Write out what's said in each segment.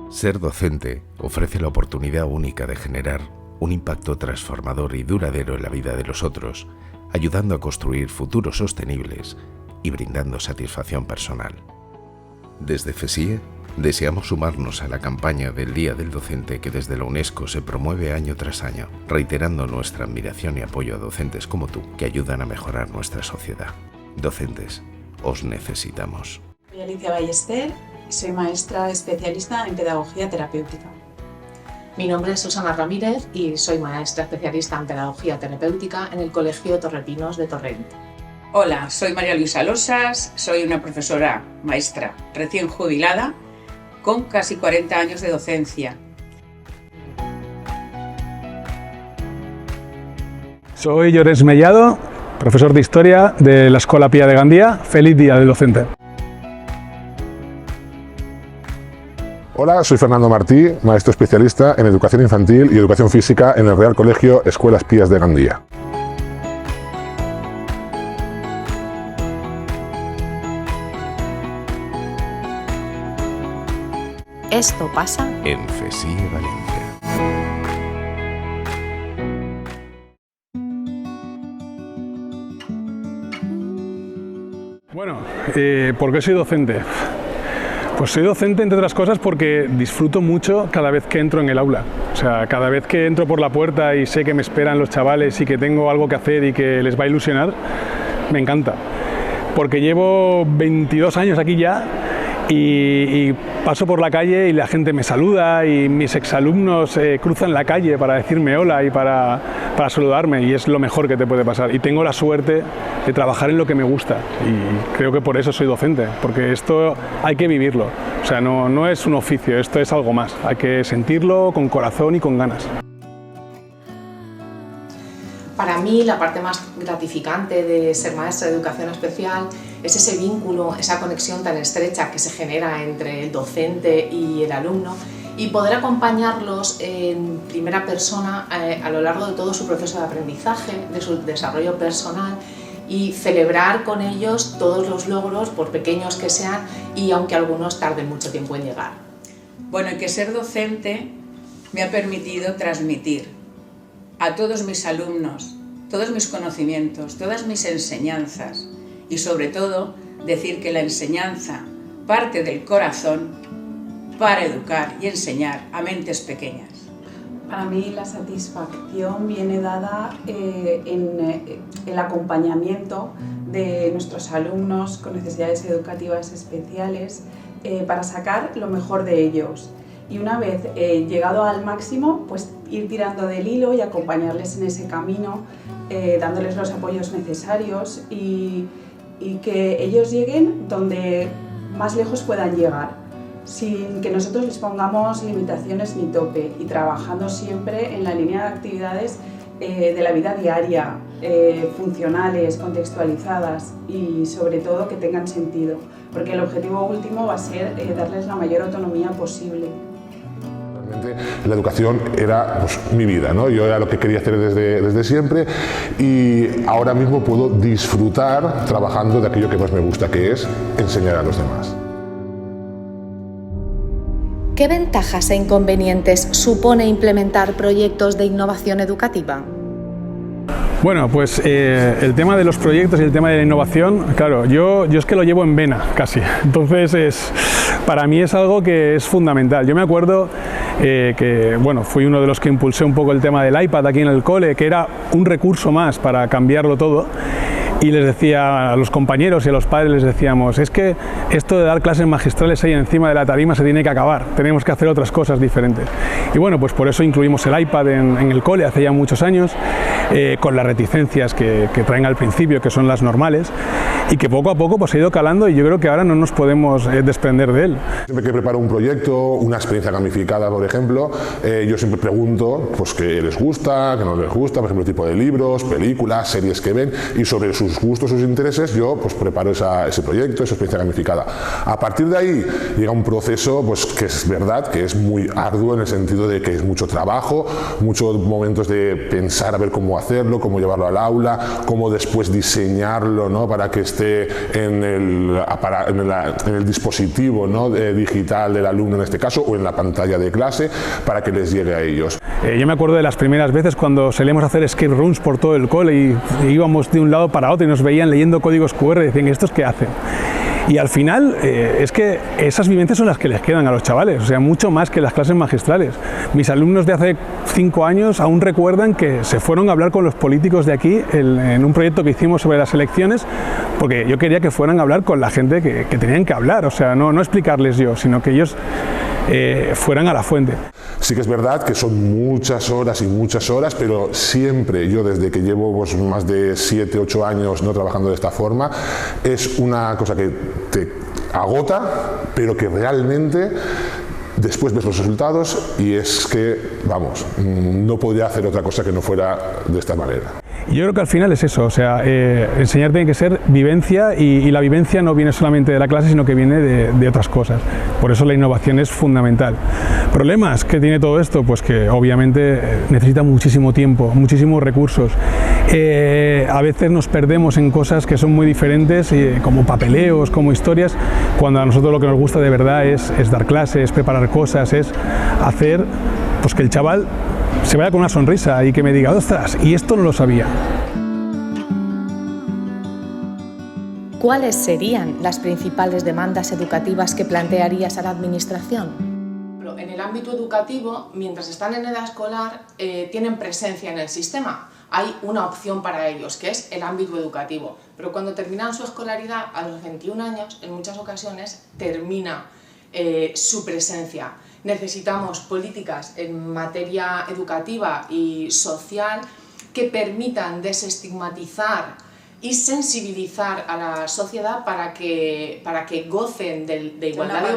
Ser docente ofrece la oportunidad única de generar un impacto transformador y duradero en la vida de los otros, ayudando a construir futuros sostenibles y brindando satisfacción personal. Desde FESIE deseamos sumarnos a la campaña del Día del Docente que desde la UNESCO se promueve año tras año, reiterando nuestra admiración y apoyo a docentes como tú que ayudan a mejorar nuestra sociedad. Docentes, os necesitamos. Soy Alicia Ballester y soy maestra especialista en pedagogía terapéutica. Mi nombre es Susana Ramírez y soy maestra especialista en pedagogía terapéutica en el Colegio Torrepinos de Torrent. Hola, soy María Luisa Losas, soy una profesora maestra recién jubilada con casi 40 años de docencia. Soy Llorens Mellado, profesor de Historia de la Escola Pía de Gandía. Feliz Día del Docente. Hola, soy Fernando Martí, maestro especialista en Educación Infantil y Educación Física en el Real Colegio Escuelas Pías de Gandía. Esto pasa en FESIE Valencia. Bueno, ¿por qué soy docente? Pues soy docente, entre otras cosas, porque disfruto mucho cada vez que entro en el aula. O sea, cada vez que entro por la puerta y sé que me esperan los chavales y que tengo algo que hacer y que les va a ilusionar, me encanta. Porque llevo 22 años aquí ya y paso por la calle y la gente me saluda y mis exalumnos cruzan la calle para decirme hola y para saludarme, y es lo mejor que te puede pasar. Y tengo la suerte de trabajar en lo que me gusta y creo que por eso soy docente, porque esto hay que vivirlo. O sea, no es un oficio, esto es algo más. Hay que sentirlo con corazón y con ganas. Para mí, la parte más gratificante de ser maestra de educación especial es ese vínculo, esa conexión tan estrecha que se genera entre el docente y el alumno, y poder acompañarlos en primera persona a lo largo de todo su proceso de aprendizaje, de su desarrollo personal, y celebrar con ellos todos los logros, por pequeños que sean, y aunque algunos tarden mucho tiempo en llegar. Bueno, y que ser docente me ha permitido transmitir a todos mis alumnos todos mis conocimientos, todas mis enseñanzas, y sobre todo decir que la enseñanza parte del corazón para educar y enseñar a mentes pequeñas. Para mí la satisfacción viene dada en el acompañamiento de nuestros alumnos con necesidades educativas especiales para sacar lo mejor de ellos. Y una vez llegado al máximo, pues ir tirando del hilo y acompañarles en ese camino, dándoles los apoyos necesarios y que ellos lleguen donde más lejos puedan llegar, sin que nosotros les pongamos limitaciones ni tope, y trabajando siempre en la línea de actividades de la vida diaria, funcionales, contextualizadas y sobre todo que tengan sentido, porque el objetivo último va a ser darles la mayor autonomía posible. La educación era pues, mi vida, ¿no? Yo era lo que quería hacer desde siempre, y ahora mismo puedo disfrutar trabajando de aquello que más me gusta, que es enseñar a los demás. ¿Qué ventajas e inconvenientes supone implementar proyectos de innovación educativa? Bueno, pues el tema de los proyectos y el tema de la innovación, claro, yo es que lo llevo en vena casi, entonces para mí es algo que es fundamental. Yo me acuerdo que bueno, fui uno de los que impulsé un poco el tema del iPad aquí en el cole, que era un recurso más para cambiarlo todo. Y les decía a los compañeros y a los padres, les decíamos, es que esto de dar clases magistrales ahí encima de la tarima se tiene que acabar, tenemos que hacer otras cosas diferentes. Y bueno, pues por eso incluimos el iPad en el cole hace ya muchos años, con las reticencias que traen al principio, que son las normales, y que poco a poco pues ha ido calando, y yo creo que ahora no nos podemos desprender de él. Siempre que preparo un proyecto, una experiencia gamificada, por ejemplo, yo siempre pregunto pues, qué les gusta, qué no les gusta, por ejemplo, el tipo de libros, películas, series que ven, y sobre sus sus gustos, sus intereses, yo pues preparo ese proyecto, esa experiencia gamificada. A partir de ahí llega un proceso pues que es verdad que es muy arduo, en el sentido de que es mucho trabajo, muchos momentos de pensar a ver cómo hacerlo, cómo llevarlo al aula, cómo después diseñarlo, ¿no?, para que esté en el dispositivo, ¿no?, digital del alumno en este caso, o en la pantalla de clase, para que les llegue a ellos. Yo me acuerdo de las primeras veces cuando solíamos hacer escape rooms por todo el cole y íbamos de un lado para otro y nos veían leyendo códigos QR y decían, ¿estos qué hacen? Y al final es que esas vivencias son las que les quedan a los chavales, o sea, mucho más que las clases magistrales. Mis alumnos de hace 5 años aún recuerdan que se fueron a hablar con los políticos de aquí en un proyecto que hicimos sobre las elecciones, porque yo quería que fueran a hablar con la gente que tenían que hablar, o sea, no explicarles yo, sino que ellos fueran a la fuente. Sí que es verdad que son muchas horas y muchas horas, pero siempre, yo desde que llevo pues, más de 7, 8 años no trabajando de esta forma, es una cosa que te agota, pero que realmente después ves los resultados y es que, vamos, no podría hacer otra cosa que no fuera de esta manera. Yo creo que al final es eso, o sea, enseñar tiene que ser vivencia y la vivencia no viene solamente de la clase, sino que viene de otras cosas. Por eso la innovación es fundamental. ¿Problemas que tiene todo esto? Pues que obviamente necesita muchísimo tiempo, muchísimos recursos. A veces nos perdemos en cosas que son muy diferentes, como papeleos, como historias, cuando a nosotros lo que nos gusta de verdad es dar clases, es preparar cosas, es hacer pues que el chaval se vaya con una sonrisa y que me diga, ostras, y esto no lo sabía. ¿Cuáles serían las principales demandas educativas que plantearías a la Administración? En el ámbito educativo, mientras están en edad escolar, tienen presencia en el sistema. Hay una opción para ellos, que es el ámbito educativo. Pero cuando terminan su escolaridad, a los 21 años, en muchas ocasiones, termina su presencia. Necesitamos políticas en materia educativa y social que permitan desestigmatizar y sensibilizar a la sociedad para que gocen de igualdad de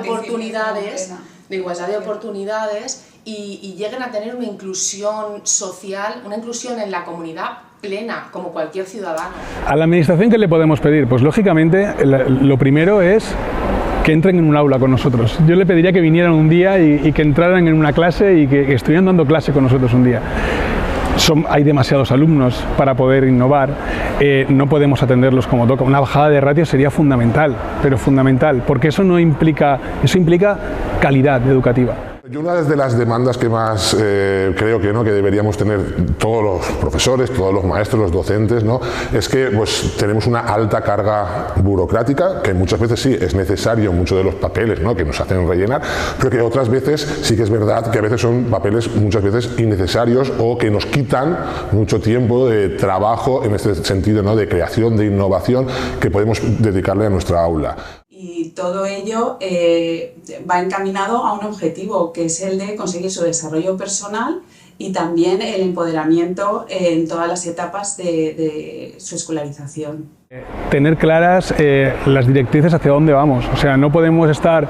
oportunidades y lleguen a tener una inclusión social, una inclusión en la comunidad plena, como cualquier ciudadano. ¿A la Administración qué le podemos pedir? Pues lógicamente lo primero es que entren en un aula con nosotros. Yo le pediría que vinieran un día y que entraran en una clase y que estuvieran dando clase con nosotros un día. Hay demasiados alumnos para poder innovar, no podemos atenderlos como toca. Una bajada de ratio sería fundamental, pero fundamental, porque eso implica calidad educativa. Yo una de las demandas que más creo que deberíamos tener todos los profesores, todos los maestros, los docentes, ¿no?, es que pues tenemos una alta carga burocrática, que muchas veces sí es necesario, muchos de los papeles, ¿no?, que nos hacen rellenar, pero que otras veces sí que es verdad que a veces son papeles muchas veces innecesarios o que nos quitan mucho tiempo de trabajo en este sentido, ¿no?, de creación, de innovación que podemos dedicarle a nuestra aula. Y todo ello va encaminado a un objetivo, que es el de conseguir su desarrollo personal y también el empoderamiento en todas las etapas de su escolarización. Tener claras las directrices hacia dónde vamos, o sea, no podemos estar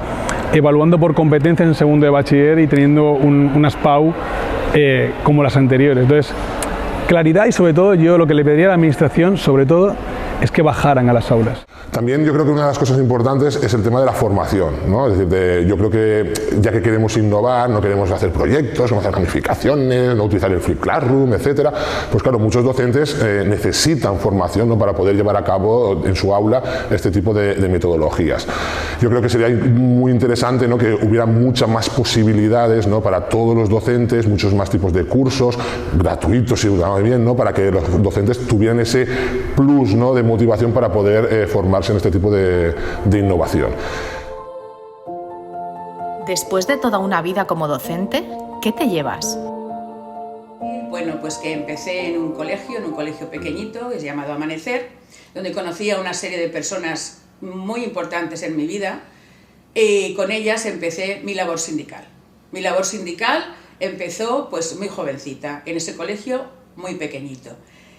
evaluando por competencias en segundo de bachiller y teniendo unas PAU como las anteriores. Entonces, claridad y sobre todo yo lo que le pediría a la Administración, sobre todo, es que bajaran a las aulas. También yo creo que una de las cosas importantes es el tema de la formación, ¿no? Es decir, yo creo que ya que queremos innovar, no queremos hacer proyectos, no hacer gamificaciones, no utilizar el Flip Classroom, etcétera, pues claro, muchos docentes necesitan formación, ¿no?, para poder llevar a cabo en su aula este tipo de metodologías. Yo creo que sería muy interesante, ¿no?, que hubiera muchas más posibilidades, ¿no?, para todos los docentes, muchos más tipos de cursos gratuitos, bien, ¿no?, para que los docentes tuvieran ese plus, ¿no?, de motivación para poder formarse en este tipo de innovación. Después de toda una vida como docente, ¿qué te llevas? Bueno, pues que empecé en un colegio pequeñito, que es llamado Amanecer, donde conocí a una serie de personas muy importantes en mi vida, y con ellas empecé mi labor sindical. Mi labor sindical empezó pues muy jovencita, en ese colegio muy pequeñito.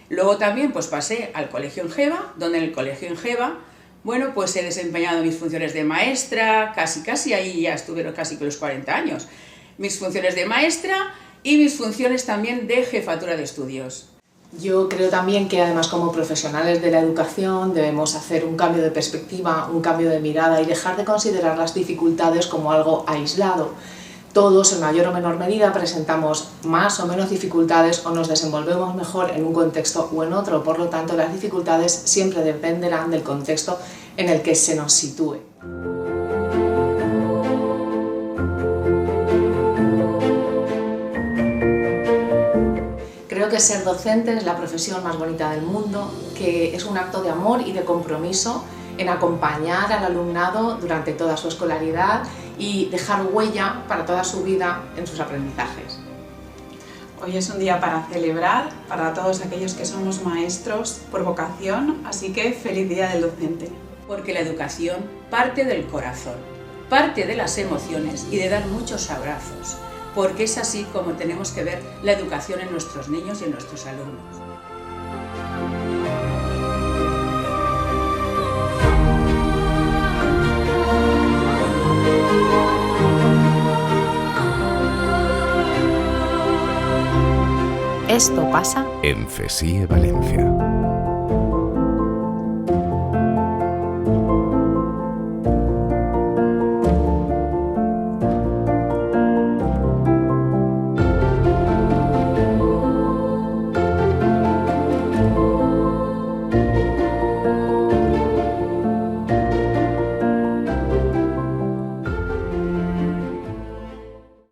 Luego también pues pasé al colegio en Geva, donde en el colegio en Geva, bueno, pues he desempeñado mis funciones de maestra, casi ahí ya estuve casi con los 40 años, mis funciones de maestra y mis funciones también de jefatura de estudios. Yo creo también que además como profesionales de la educación debemos hacer un cambio de perspectiva, un cambio de mirada y dejar de considerar las dificultades como algo aislado. Todos, en mayor o menor medida, presentamos más o menos dificultades o nos desenvolvemos mejor en un contexto o en otro. Por lo tanto, las dificultades siempre dependerán del contexto en el que se nos sitúe. Creo que ser docente es la profesión más bonita del mundo, que es un acto de amor y de compromiso en acompañar al alumnado durante toda su escolaridad y dejar huella para toda su vida en sus aprendizajes. Hoy es un día para celebrar para todos aquellos que somos maestros por vocación, así que feliz Día del Docente. Porque la educación parte del corazón, parte de las emociones y de dar muchos abrazos, porque es así como tenemos que ver la educación en nuestros niños y en nuestros alumnos. Esto pasa En CSIE Valencia.